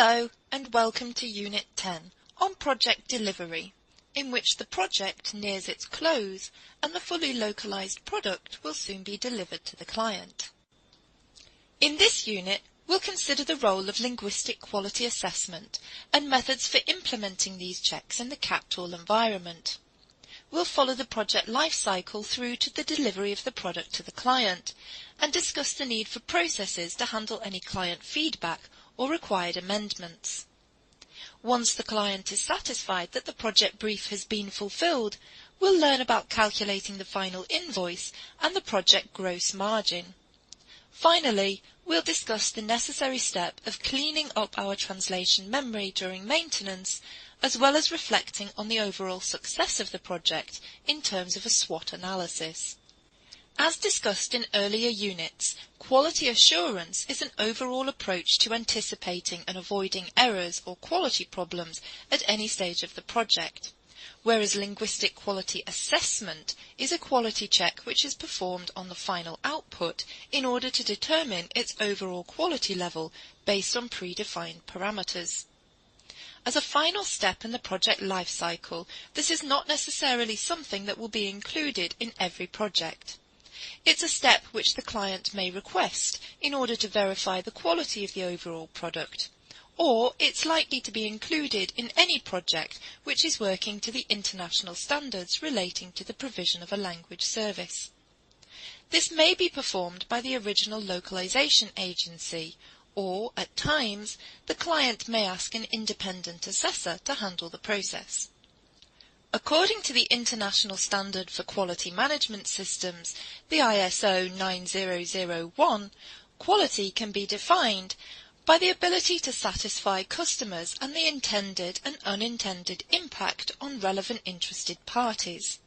Hello and welcome to Unit 10 on Project Delivery, in which the project nears its close and the fully localized product will soon be delivered to the client. In this unit, we'll consider the role of linguistic quality assessment and methods for implementing these checks in the CAT tool environment. We'll follow the project life cycle through to the delivery of the product to the client and discuss the need for processes to handle any client feedback or required amendments. Once the client is satisfied that the project brief has been fulfilled, we'll learn about calculating the final invoice and the project gross margin. Finally, we'll discuss the necessary step of cleaning up our translation memory during maintenance, as well as reflecting on the overall success of the project in terms of a SWOT analysis. As discussed in earlier units, quality assurance is an overall approach to anticipating and avoiding errors or quality problems at any stage of the project, whereas linguistic quality assessment is a quality check which is performed on the final output in order to determine its overall quality level based on predefined parameters. As a final step in the project life cycle, this is not necessarily something that will be included in every project. It's a step which the client may request in order to verify the quality of the overall product, or it's likely to be included in any project which is working to the international standards relating to the provision of a language service. This may be performed by the original localization agency, or, at times, the client may ask an independent assessor to handle the process. According to the International Standard for Quality Management Systems, the ISO 9001, quality can be defined by the ability to satisfy customers and the intended and unintended impact on relevant interested parties.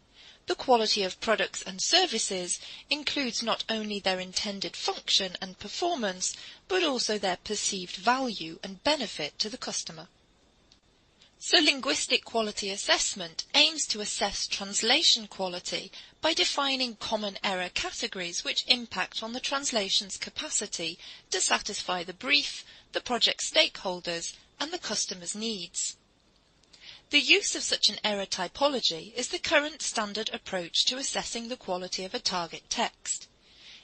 The quality of products and services includes not only their intended function and performance, but also their perceived value and benefit to the customer. So linguistic quality assessment aims to assess translation quality by defining common error categories which impact on the translation's capacity to satisfy the brief, the project stakeholders, and the customer's needs. The use of such an error typology is the current standard approach to assessing the quality of a target text.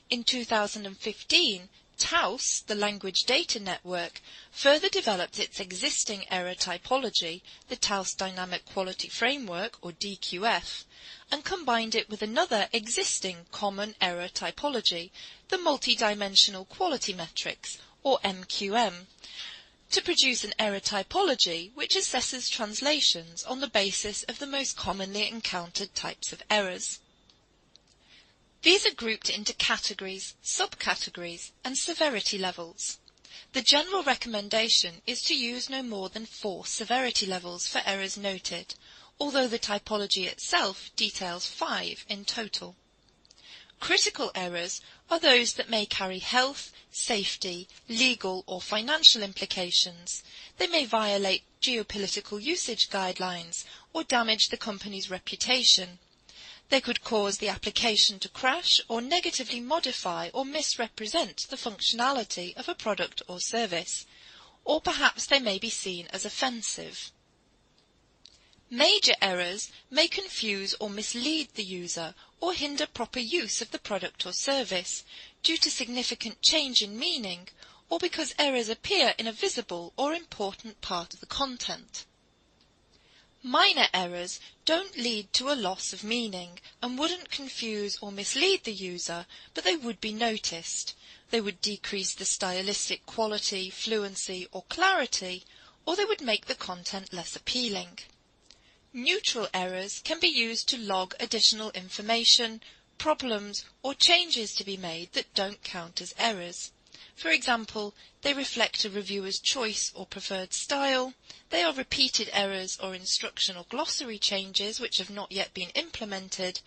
In 2015, TAUS, the Language Data Network, further developed its existing error typology, the TAUS Dynamic Quality Framework, or DQF, and combined it with another existing common error typology, the Multidimensional Quality Metrics, or MQM, to produce an error typology which assesses translations on the basis of the most commonly encountered types of errors. These are grouped into categories, subcategories, and severity levels. The general recommendation is to use no more than 4 severity levels for errors noted, although the typology itself details 5 in total. Critical errors are those that may carry health, safety, legal or financial implications. They may violate geopolitical usage guidelines or damage the company's reputation. They could cause the application to crash or negatively modify or misrepresent the functionality of a product or service, or perhaps they may be seen as offensive. Major errors may confuse or mislead the user or hinder proper use of the product or service due to significant change in meaning or because errors appear in a visible or important part of the content. Minor errors don't lead to a loss of meaning and wouldn't confuse or mislead the user, but they would be noticed. They would decrease the stylistic quality, fluency or clarity, or they would make the content less appealing. Neutral errors can be used to log additional information, problems or changes to be made that don't count as errors. For example, they reflect a reviewer's choice or preferred style, they are repeated errors or instruction or glossary changes which have not yet been implemented,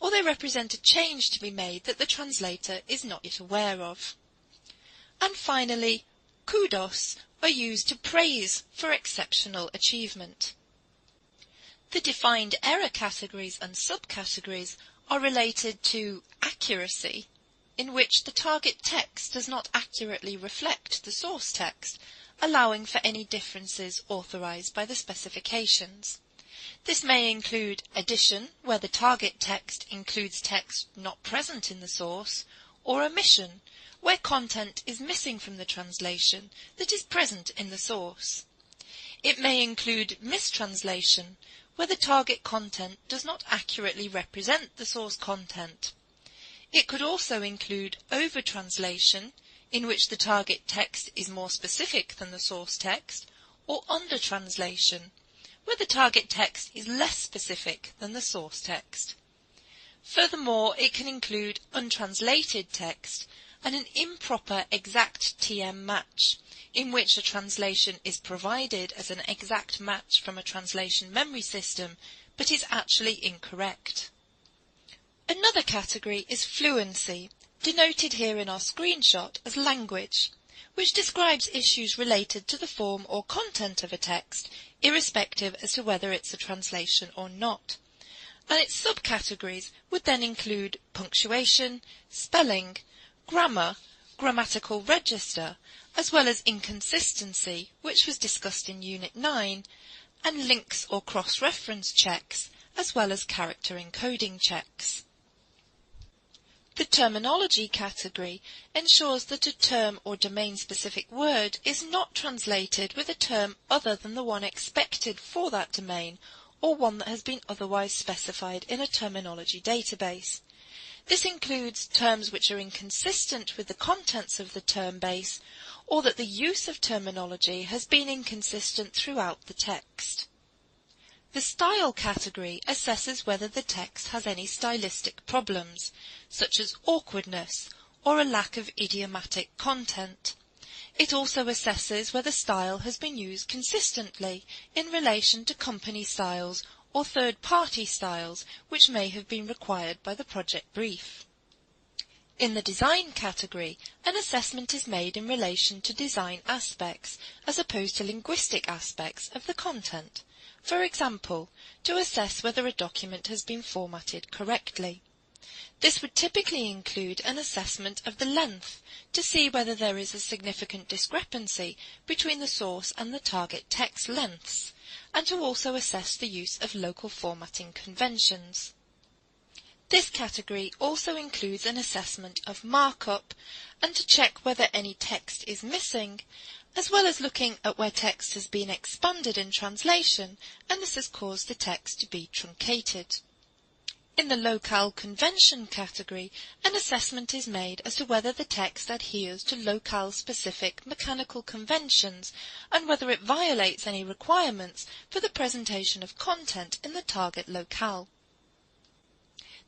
or they represent a change to be made that the translator is not yet aware of. And finally, kudos are used to praise for exceptional achievement. The defined error categories and subcategories are related to accuracy, in which the target text does not accurately reflect the source text, allowing for any differences authorized by the specifications. This may include addition, where the target text includes text not present in the source, or omission, where content is missing from the translation that is present in the source. It may include mistranslation, where the target content does not accurately represent the source content. It could also include overtranslation, in which the target text is more specific than the source text, or undertranslation, where the target text is less specific than the source text. Furthermore, it can include untranslated text and an improper exact TM match, in which a translation is provided as an exact match from a translation memory system, but is actually incorrect. Another category is fluency, denoted here in our screenshot as language, which describes issues related to the form or content of a text, irrespective as to whether it's a translation or not. And its subcategories would then include punctuation, spelling, grammar, grammatical register, as well as inconsistency, which was discussed in Unit 9, and links or cross-reference checks, as well as character encoding checks. The terminology category ensures that a term or domain-specific word is not translated with a term other than the one expected for that domain, or one that has been otherwise specified in a terminology database. This includes terms which are inconsistent with the contents of the term base, or that the use of terminology has been inconsistent throughout the text. The style category assesses whether the text has any stylistic problems, such as awkwardness or a lack of idiomatic content. It also assesses whether style has been used consistently in relation to company styles or third-party styles which may have been required by the project brief. In the design category, an assessment is made in relation to design aspects as opposed to linguistic aspects of the content. For example, to assess whether a document has been formatted correctly. This would typically include an assessment of the length to see whether there is a significant discrepancy between the source and the target text lengths, and to also assess the use of local formatting conventions. This category also includes an assessment of markup and to check whether any text is missing, as well as looking at where text has been expanded in translation and this has caused the text to be truncated. In the locale convention category, an assessment is made as to whether the text adheres to locale-specific mechanical conventions and whether it violates any requirements for the presentation of content in the target locale.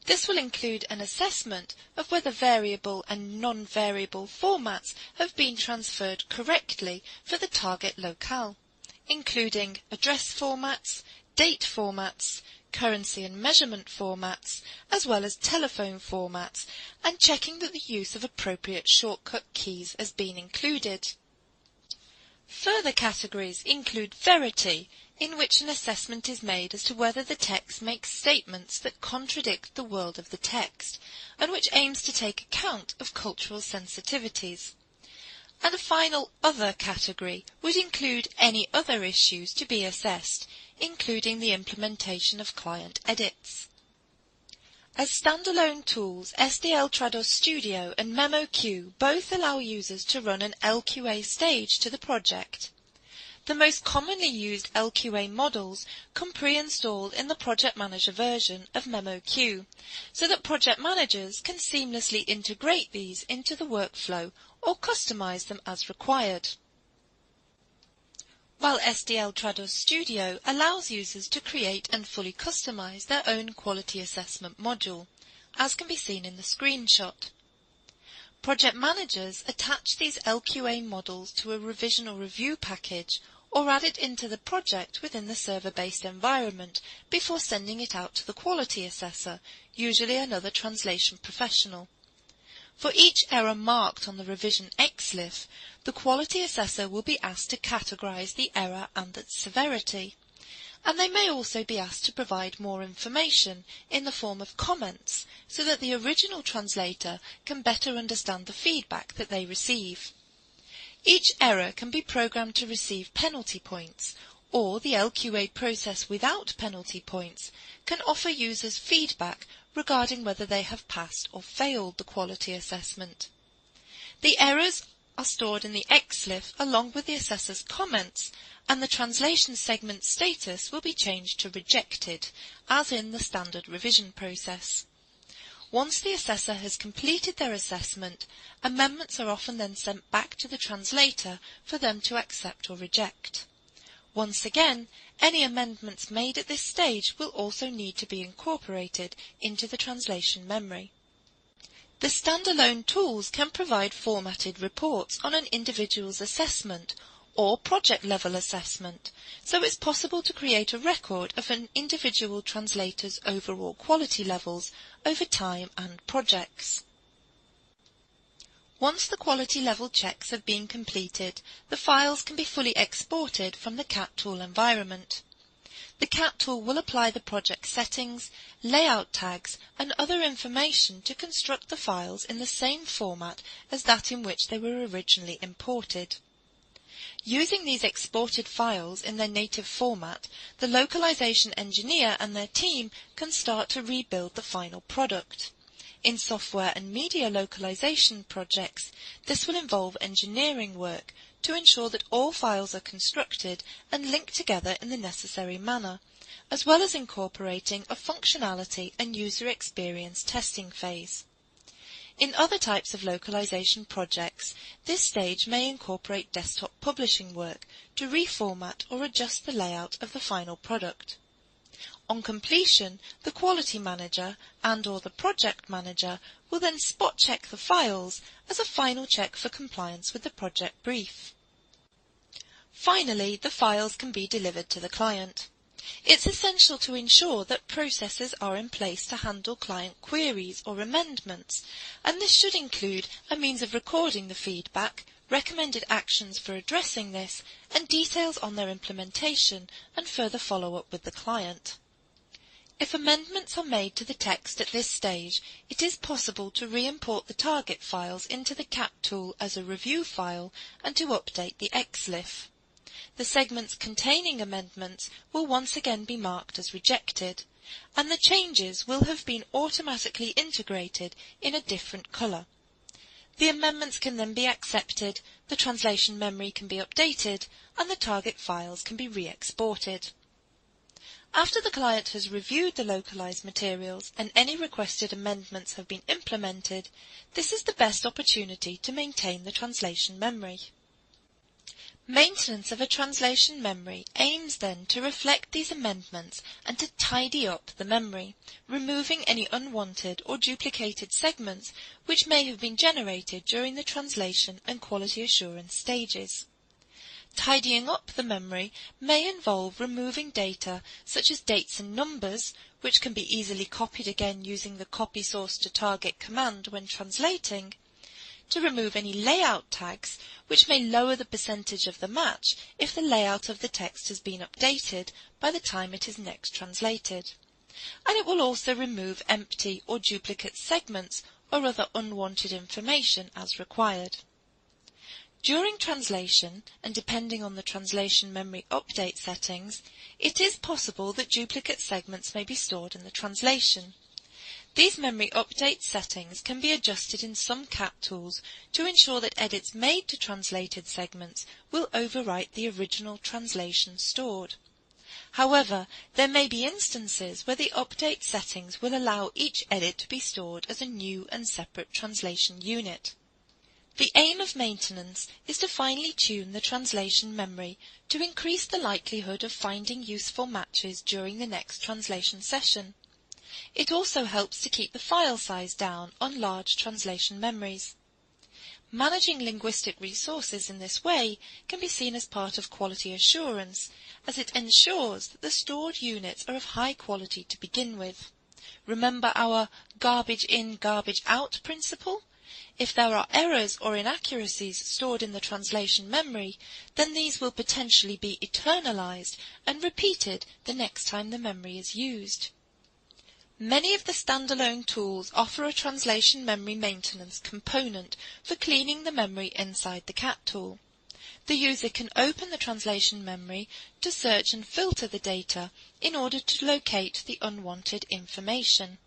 This will include an assessment of whether variable and non-variable formats have been transferred correctly for the target locale, including address formats, date formats, currency and measurement formats, as well as telephone formats, and checking that the use of appropriate shortcut keys has been included. Further categories include verity, in which an assessment is made as to whether the text makes statements that contradict the world of the text, and which aims to take account of cultural sensitivities. And a final other category would include any other issues to be assessed, including the implementation of client edits. As standalone tools, SDL Trados Studio and MemoQ both allow users to run an LQA stage to the project. The most commonly used LQA models come pre-installed in the Project Manager version of MemoQ, so that project managers can seamlessly integrate these into the workflow or customize them as required. While SDL Trados Studio allows users to create and fully customize their own quality assessment module, as can be seen in the screenshot. Project managers attach these LQA models to a revision or review package or add it into the project within the server-based environment before sending it out to the quality assessor, usually another translation professional. For each error marked on the revision XLIF, the quality assessor will be asked to categorize the error and its severity, and they may also be asked to provide more information in the form of comments so that the original translator can better understand the feedback that they receive. Each error can be programmed to receive penalty points, or the LQA process without penalty points can offer users feedback regarding whether they have passed or failed the quality assessment. The errors are stored in the XLIF along with the assessor's comments, and the translation segment status will be changed to rejected, as in the standard revision process. Once the assessor has completed their assessment, amendments are often then sent back to the translator for them to accept or reject. Once again, any amendments made at this stage will also need to be incorporated into the translation memory. The standalone tools can provide formatted reports on an individual's assessment or project-level assessment, so it's possible to create a record of an individual translator's overall quality levels over time and projects. Once the quality level checks have been completed, the files can be fully exported from the CAT tool environment. The CAT tool will apply the project settings, layout tags, and other information to construct the files in the same format as that in which they were originally imported. Using these exported files in their native format, the localization engineer and their team can start to rebuild the final product. In software and media localization projects, this will involve engineering work to ensure that all files are constructed and linked together in the necessary manner, as well as incorporating a functionality and user experience testing phase. In other types of localization projects, this stage may incorporate desktop publishing work to reformat or adjust the layout of the final product. On completion, the quality manager and/or the project manager will then spot check the files as a final check for compliance with the project brief. Finally, the files can be delivered to the client. It's essential to ensure that processes are in place to handle client queries or amendments, and this should include a means of recording the feedback, recommended actions for addressing this, and details on their implementation and further follow-up with the client. If amendments are made to the text at this stage, it is possible to re-import the target files into the CAT tool as a review file and to update the XLIF. The segments containing amendments will once again be marked as rejected, and the changes will have been automatically integrated in a different colour. The amendments can then be accepted, the translation memory can be updated, and the target files can be re-exported. After the client has reviewed the localized materials and any requested amendments have been implemented, this is the best opportunity to maintain the translation memory. Maintenance of a translation memory aims then to reflect these amendments and to tidy up the memory, removing any unwanted or duplicated segments which may have been generated during the translation and quality assurance stages. Tidying up the memory may involve removing data such as dates and numbers, which can be easily copied again using the copy source to target command when translating, to remove any layout tags, which may lower the percentage of the match if the layout of the text has been updated by the time it is next translated. And it will also remove empty or duplicate segments or other unwanted information as required. During translation, and depending on the translation memory update settings, it is possible that duplicate segments may be stored in the translation. These memory update settings can be adjusted in some CAT tools to ensure that edits made to translated segments will overwrite the original translation stored. However, there may be instances where the update settings will allow each edit to be stored as a new and separate translation unit. The aim of maintenance is to finely tune the translation memory to increase the likelihood of finding useful matches during the next translation session. It also helps to keep the file size down on large translation memories. Managing linguistic resources in this way can be seen as part of quality assurance, as it ensures that the stored units are of high quality to begin with. Remember our garbage in, garbage out principle? If there are errors or inaccuracies stored in the translation memory, then these will potentially be eternalized and repeated the next time the memory is used. Many of the standalone tools offer a translation memory maintenance component for cleaning the memory inside the CAT tool. the user can open the translation memory to search and filter the data in order to locate the unwanted information.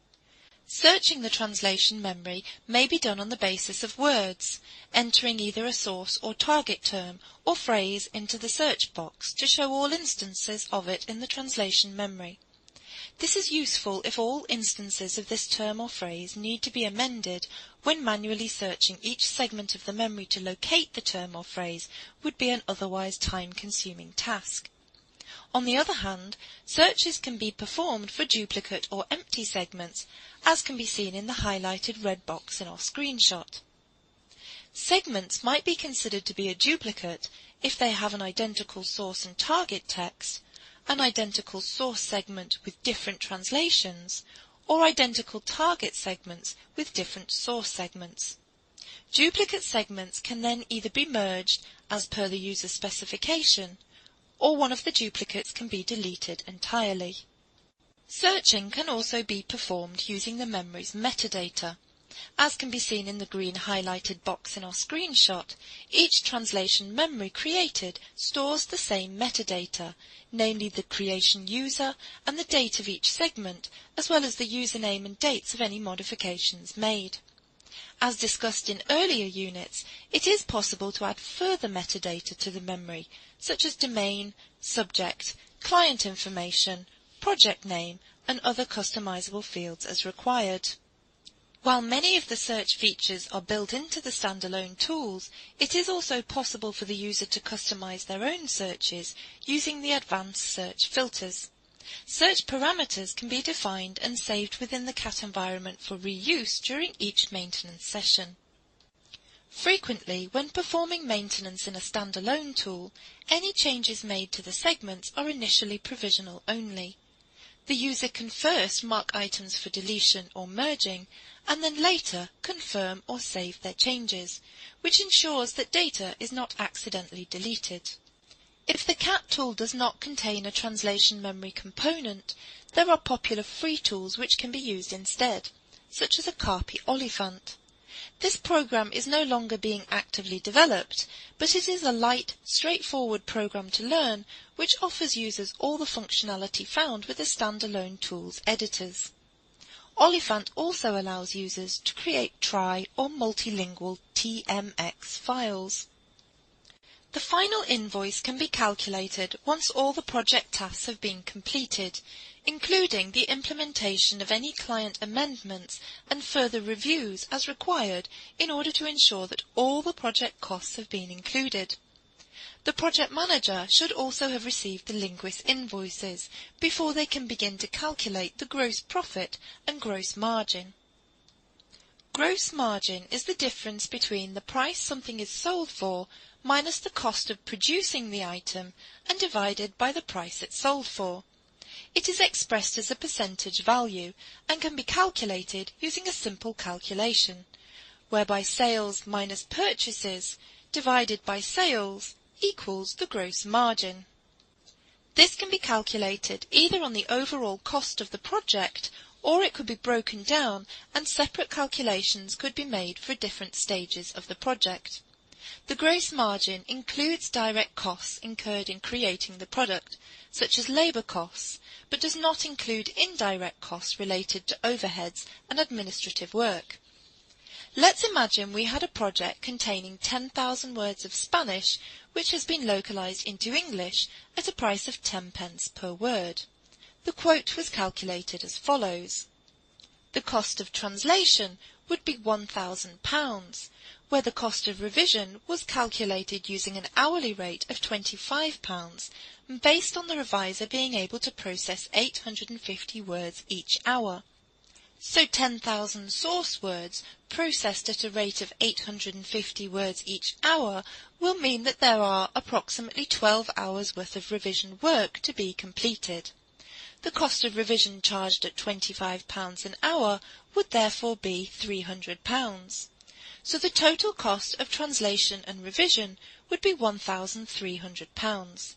Searching the translation memory may be done on the basis of words, entering either a source or target term or phrase into the search box to show all instances of it in the translation memory. This is useful if all instances of this term or phrase need to be amended when manually searching each segment of the memory to locate the term or phrase would be an otherwise time-consuming task. On the other hand, searches can be performed for duplicate or empty segments, as can be seen in the highlighted red box in our screenshot. Segments might be considered to be a duplicate if they have an identical source and target text, an identical source segment with different translations, or identical target segments with different source segments. Duplicate segments can then either be merged as per the user specification, or one of the duplicates can be deleted entirely. Searching can also be performed using the memory's metadata. As can be seen in the green highlighted box in our screenshot, each translation memory created stores the same metadata, namely the creation user and the date of each segment, as well as the username and dates of any modifications made. As discussed in earlier units, it is possible to add further metadata to the memory, such as domain, subject, client information, project name, and other customizable fields as required. While many of the search features are built into the standalone tools, it is also possible for the user to customize their own searches using the advanced search filters. Search parameters can be defined and saved within the CAT environment for reuse during each maintenance session. Frequently, when performing maintenance in a standalone tool, any changes made to the segments are initially provisional only. The user can first mark items for deletion or merging, and then later confirm or save their changes, which ensures that data is not accidentally deleted. If the CAT tool does not contain a translation memory component, there are popular free tools which can be used instead, such as a copy Oliphant. This program is no longer being actively developed, but it is a light, straightforward program to learn, which offers users all the functionality found with the standalone tools editors. Oliphant also allows users to create tri- or multilingual TMX files. The final invoice can be calculated once all the project tasks have been completed, including the implementation of any client amendments and further reviews as required in order to ensure that all the project costs have been included. The project manager should also have received the linguist invoices before they can begin to calculate the gross profit and gross margin. Gross margin is the difference between the price something is sold for minus the cost of producing the item and divided by the price it's sold for. It is expressed as a percentage value and can be calculated using a simple calculation, whereby sales minus purchases divided by sales equals the gross margin. This can be calculated either on the overall cost of the project, or it could be broken down and separate calculations could be made for different stages of the project. The gross margin includes direct costs incurred in creating the product, such as labour costs, but does not include indirect costs related to overheads and administrative work. Let's imagine we had a project containing 10,000 words of Spanish which has been localized into English at a price of 10 pence per word. The quote was calculated as follows. The cost of translation would be £1,000, where the cost of revision was calculated using an hourly rate of £25, based on the reviser being able to process 850 words each hour. So 10,000 source words processed at a rate of 850 words each hour will mean that there are approximately 12 hours worth of revision work to be completed. The cost of revision charged at £25 an hour would therefore be £300. So the total cost of translation and revision would be £1,300.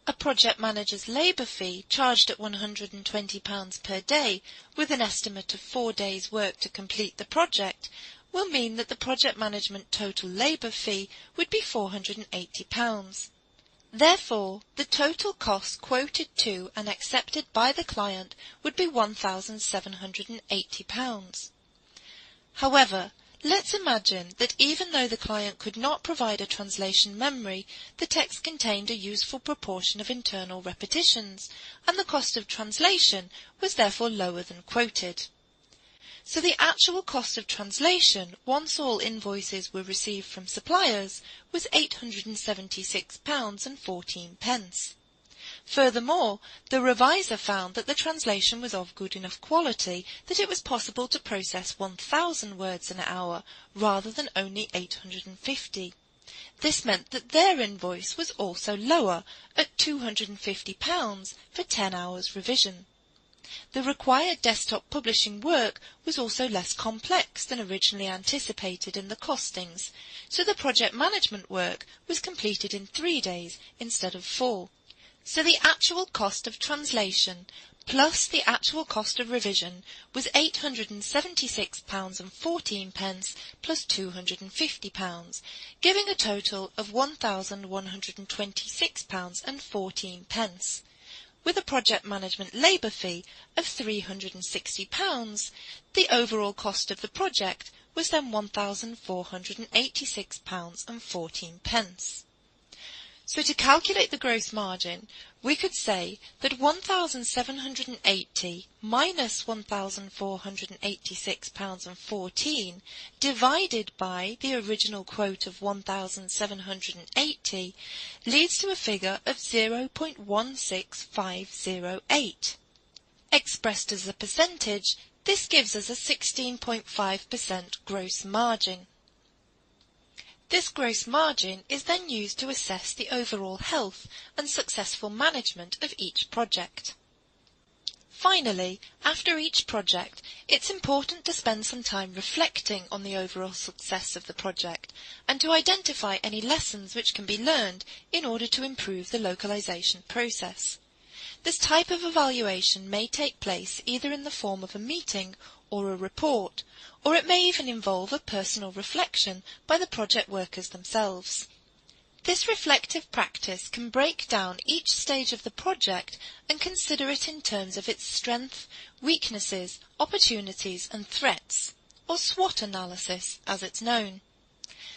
A project manager's labour fee charged at £120 per day with an estimate of 4 days' work to complete the project will mean that the project management total labour fee would be £480. Therefore, the total cost quoted to and accepted by the client would be £1,780. However, let's imagine that even though the client could not provide a translation memory, the text contained a useful proportion of internal repetitions, and the cost of translation was therefore lower than quoted. So the actual cost of translation, once all invoices were received from suppliers, was £876.14. Furthermore, the reviser found that the translation was of good enough quality that it was possible to process 1,000 words an hour rather than only 850. This meant that their invoice was also lower at £250 for 10 hours revision. The required desktop publishing work was also less complex than originally anticipated in the costings, so the project management work was completed in 3 days instead of 4. So the actual cost of translation plus the actual cost of revision was £876.14 plus £250, giving a total of £1,126.14. With a project management labour fee of £360, the overall cost of the project was then £1,486.14. So to calculate the gross margin, we could say that 1,780 minus £1,486.14 divided by the original quote of 1,780 leads to a figure of 0.16508. Expressed as a percentage, this gives us a 16.5% gross margin. This gross margin is then used to assess the overall health and successful management of each project. Finally, after each project, it's important to spend some time reflecting on the overall success of the project and to identify any lessons which can be learned in order to improve the localization process. This type of evaluation may take place either in the form of a meeting or a report, or it may even involve a personal reflection by the project workers themselves. This reflective practice can break down each stage of the project and consider it in terms of its strength, weaknesses, opportunities and threats, or SWOT analysis as it's known.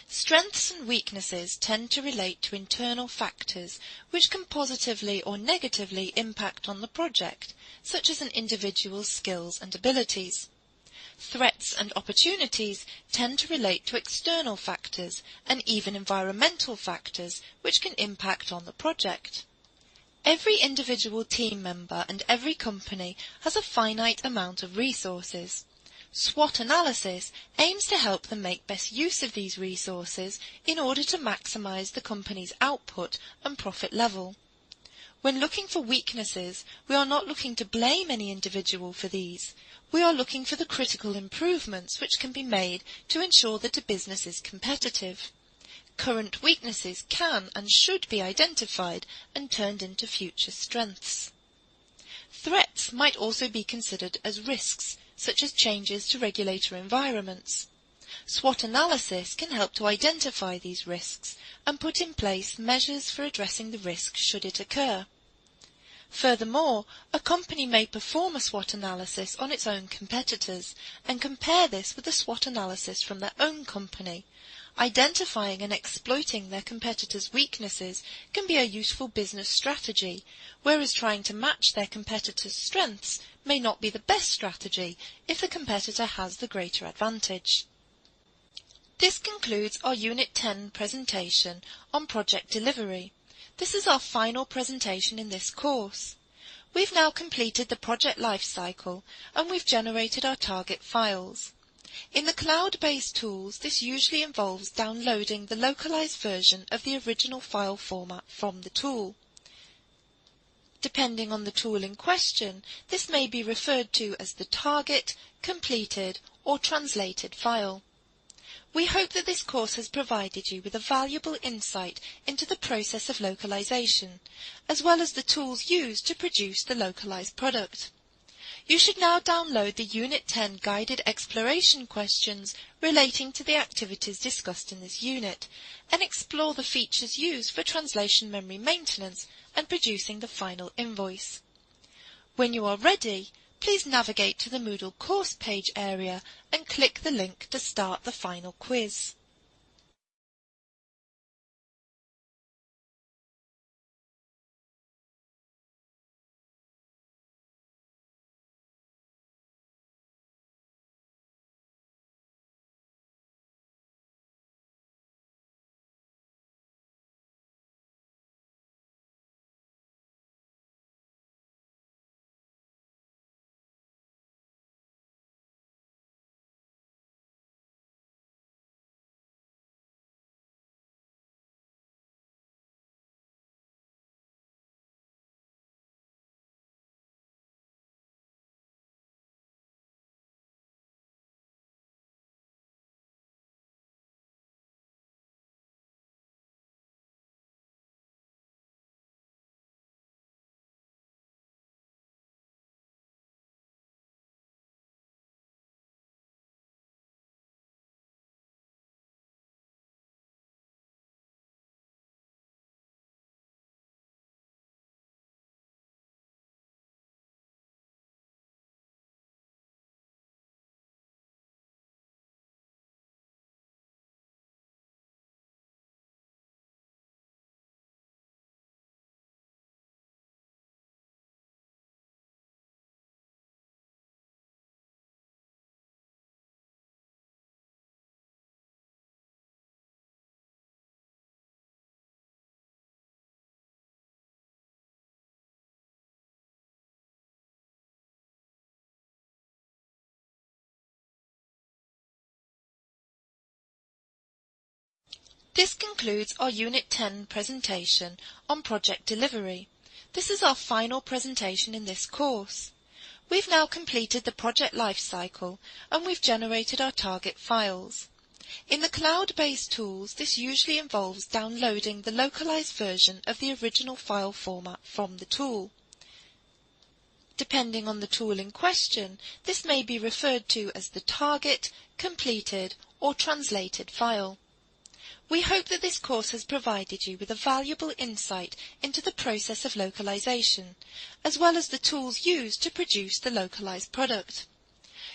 Strengths and weaknesses tend to relate to internal factors which can positively or negatively impact on the project, such as an individual's skills and abilities. Threats and opportunities tend to relate to external factors and even environmental factors which can impact on the project. Every individual team member and every company has a finite amount of resources. SWOT analysis aims to help them make best use of these resources in order to maximize the company's output and profit level. When looking for weaknesses, we are not looking to blame any individual for these. We are looking for the critical improvements which can be made to ensure that a business is competitive. Current weaknesses can and should be identified and turned into future strengths. Threats might also be considered as risks, such as changes to regulatory environments. SWOT analysis can help to identify these risks and put in place measures for addressing the risk should it occur. Furthermore, a company may perform a SWOT analysis on its own competitors and compare this with a SWOT analysis from their own company. Identifying and exploiting their competitors' weaknesses can be a useful business strategy, whereas trying to match their competitors' strengths may not be the best strategy if the competitor has the greater advantage. This concludes our Unit 10 presentation on project delivery. This is our final presentation in this course. We've now completed the project life cycle and we've generated our target files. In the cloud-based tools, this usually involves downloading the localized version of the original file format from the tool. Depending on the tool in question, this may be referred to as the target, completed, or translated file. We hope that this course has provided you with a valuable insight into the process of localization, as well as the tools used to produce the localized product. You should now download the Unit 10 guided exploration questions relating to the activities discussed in this unit and explore the features used for translation memory maintenance and producing the final invoice. When you are ready, please navigate to the Moodle course page area and click the link to start the final quiz. This concludes our Unit 10 presentation on project delivery. This is our final presentation in this course. We've now completed the project lifecycle and we've generated our target files. In the cloud-based tools, this usually involves downloading the localized version of the original file format from the tool. Depending on the tool in question, this may be referred to as the target, completed, or translated file. We hope that this course has provided you with a valuable insight into the process of localization, as well as the tools used to produce the localized product.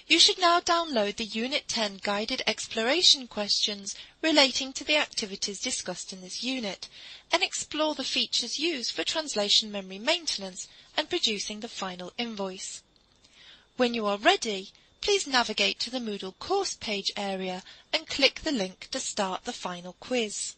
You should now download the Unit 10 guided exploration questions relating to the activities discussed in this unit and explore the features used for translation memory maintenance and producing the final invoice. When you are ready, please navigate to the Moodle course page area and click the link to start the final quiz.